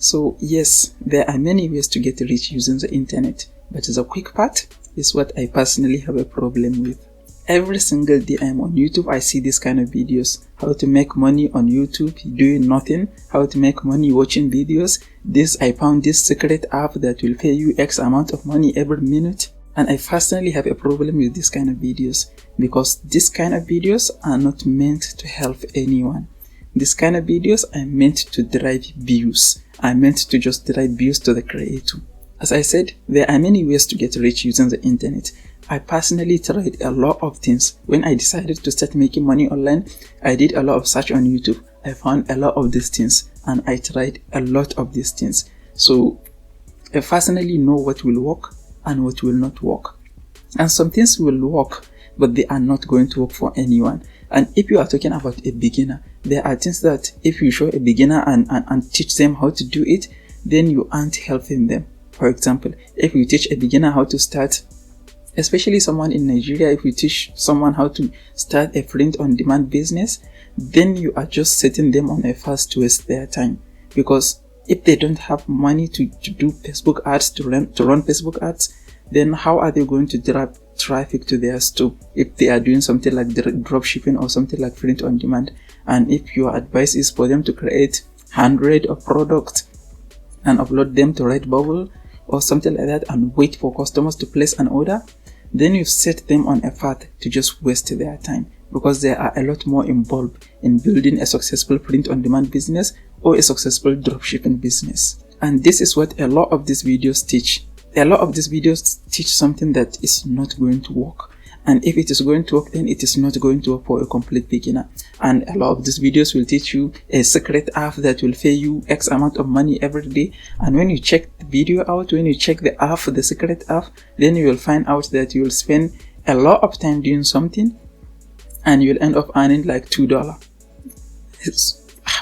So yes, there are many ways to get rich using the internet, but the quick part is what I personally have a problem with. Every single day I'm on YouTube, I see this kind of videos. How to make money on YouTube doing nothing. How to make money watching videos. I found this secret app that will pay you X amount of money every minute. And I personally have a problem with this kind of videos, because this kind of videos are not meant to help anyone. This kind of videos are meant to drive views. Are meant to just drive views to the creator. As I said, there are many ways to get rich using the internet. I personally tried a lot of things. When I decided to start making money online, I did a lot of search on YouTube. I found a lot of these things and I tried a lot of these things. So I personally know what will work and what will not work. And some things will work, but they are not going to work for anyone. And if you are talking about a beginner, there are things that if you show a beginner and teach them how to do it, then you aren't helping them. For example, if you teach a beginner how to start, especially someone in Nigeria, if you teach someone how to start a print-on-demand business, then you are just setting them on a fast to waste their time. Because if they don't have money to do Facebook ads, to run Facebook ads, then how are they going to drive traffic to their store if they are doing something like drop shipping or something like print-on-demand? And if your advice is for them to create 100 of products and upload them to Redbubble or something like that and wait for customers to place an order, then you set them on a path to just waste their time, because there are a lot more involved in building a successful print-on-demand business or a successful dropshipping business. And this is what a lot of these videos teach. A lot of these videos teach something that is not going to work. And if it is going to work, then it is not going to work for a complete beginner. And a lot of these videos will teach you a secret app that will pay you X amount of money every day. And when you check the video out, when you check the app, the secret app, then you will find out that you will spend a lot of time doing something and you'll end up earning like $2.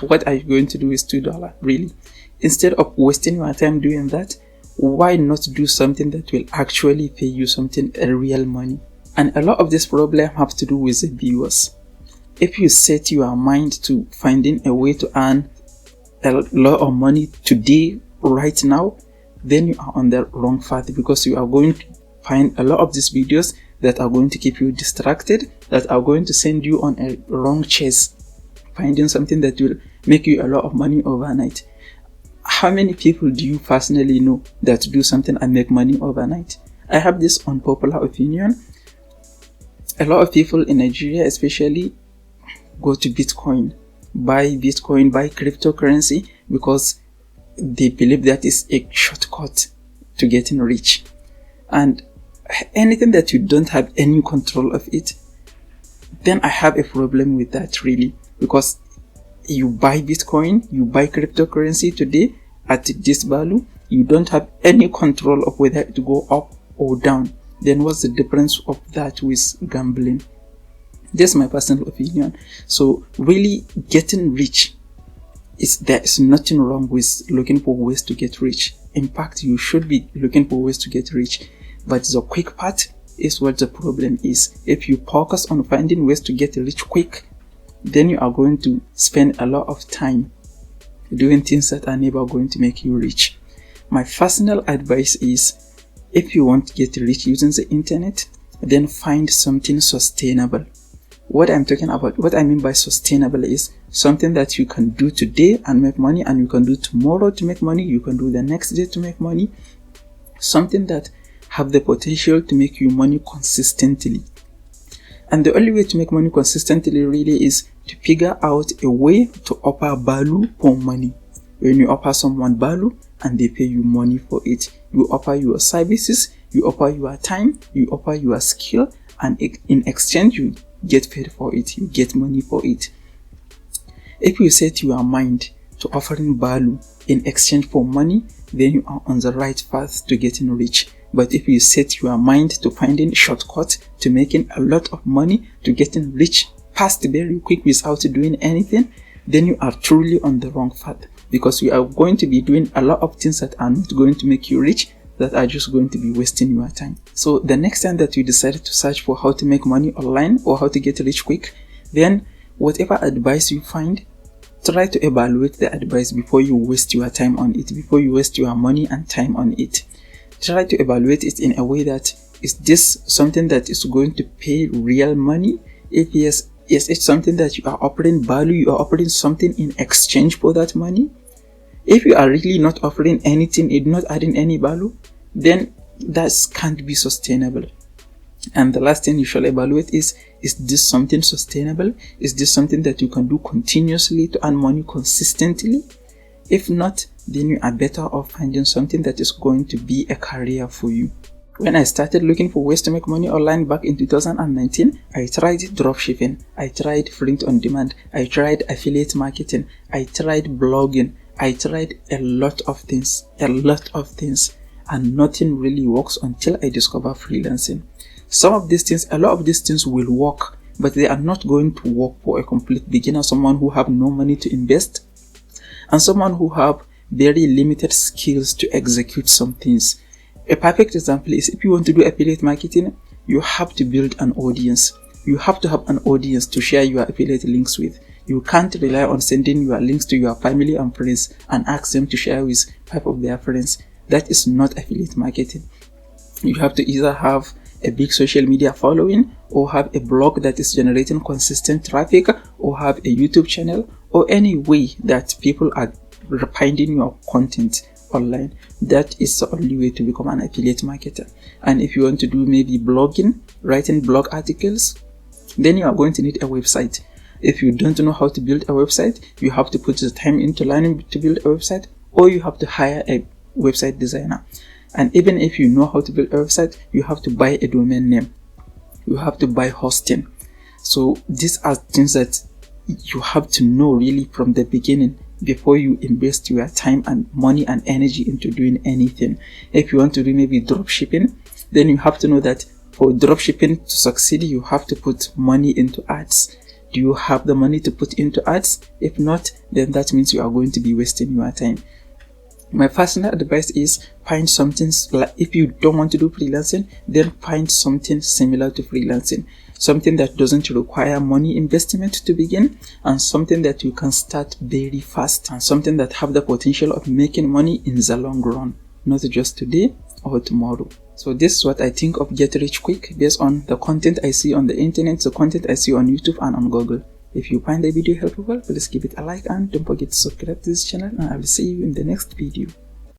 What are you going to do with $2? Really? Instead of wasting your time doing that, why not do something that will actually pay you something, real money? And a lot of this problem has to do with the viewers. If you set your mind to finding a way to earn a lot of money today, right now, then you are on the wrong path, because you are going to find a lot of these videos that are going to keep you distracted, that are going to send you on a wrong chase, finding something that will make you a lot of money overnight. How many people do you personally know that do something and make money overnight? I have this unpopular opinion. A lot of people in Nigeria especially go to Bitcoin, buy cryptocurrency, because they believe that is a shortcut to getting rich. And anything that you don't have any control of it, then I have a problem with that, really. Because you buy Bitcoin, you buy cryptocurrency today at this value, you don't have any control of whether it will go up or down. Then what's the difference of that with gambling? That's my personal opinion. So really, getting rich, there is nothing wrong with looking for ways to get rich. In fact, you should be looking for ways to get rich. But the quick part is what the problem is. If you focus on finding ways to get rich quick, then you are going to spend a lot of time doing things that are never going to make you rich. My personal advice is, if you want to get rich using the internet, then find something sustainable. What I mean by sustainable is something that you can do today and make money, and you can do tomorrow to make money, you can do the next day to make money. Something that have the potential to make you money consistently. And the only way to make money consistently really is to figure out a way to offer value for money. When you offer someone value and they pay you money for it, you offer your services, you offer your time, you offer your skill, and in exchange you get paid for it, you get money for it. If you set your mind to offering value in exchange for money, then you are on the right path to getting rich. But if you set your mind to finding shortcuts to making a lot of money, to getting rich fast, very quick, without doing anything, then you are truly on the wrong path, because you are going to be doing a lot of things that are not going to make you rich, that are just going to be wasting your time. So the next time that you decide to search for how to make money online or how to get rich quick, then whatever advice you find, try to evaluate the advice before you waste your time on it, before you waste your money and time on it. Try to evaluate it in a way that, is this something that is going to pay real money? If yes, is it something that you are offering value, you are offering something in exchange for that money? If you are really not offering anything, you're not adding any value, then that can't be sustainable. And the last thing you should evaluate is this something sustainable? Is this something that you can do continuously to earn money consistently? If not, then you are better off finding something that is going to be a career for you. When I started looking for ways to make money online back in 2019, I tried dropshipping, I tried print on demand, I tried affiliate marketing, I tried blogging, I tried a lot of things, and nothing really works until I discover freelancing. A lot of these things will work, but they are not going to work for a complete beginner, someone who have no money to invest, and someone who have very limited skills to execute some things. A perfect example is, if you want to do affiliate marketing, you have to build an audience. You have to have an audience to share your affiliate links with. You can't rely on sending your links to your family and friends and ask them to share with 5 of their friends. That is not affiliate marketing. You have to either have a big social media following, or have a blog that is generating consistent traffic, or have a YouTube channel, or any way that people are finding your content online. That is the only way to become an affiliate marketer. And if you want to do maybe blogging, writing blog articles, then you are going to need a website. If you don't know how to build a website, you have to put the time into learning to build a website, or you have to hire a website designer. And even if you know how to build a website, you have to buy a domain name. You have to buy hosting. So these are things that you have to know really from the beginning before you invest your time and money and energy into doing anything. If you want to do maybe dropshipping, then you have to know that for dropshipping to succeed, you have to put money into ads. Do you have the money to put into ads? If not, then that means you are going to be wasting your time. My personal advice is, find something, like if you don't want to do freelancing, then find something similar to freelancing. Something that doesn't require money investment to begin, and something that you can start very fast, and something that have the potential of making money in the long run, not just today or tomorrow. So this is what I think of Get Rich Quick based on the content I see on the internet, the content I see on YouTube and on Google. If you find the video helpful, please give it a like and don't forget to subscribe to this channel, and I will see you in the next video.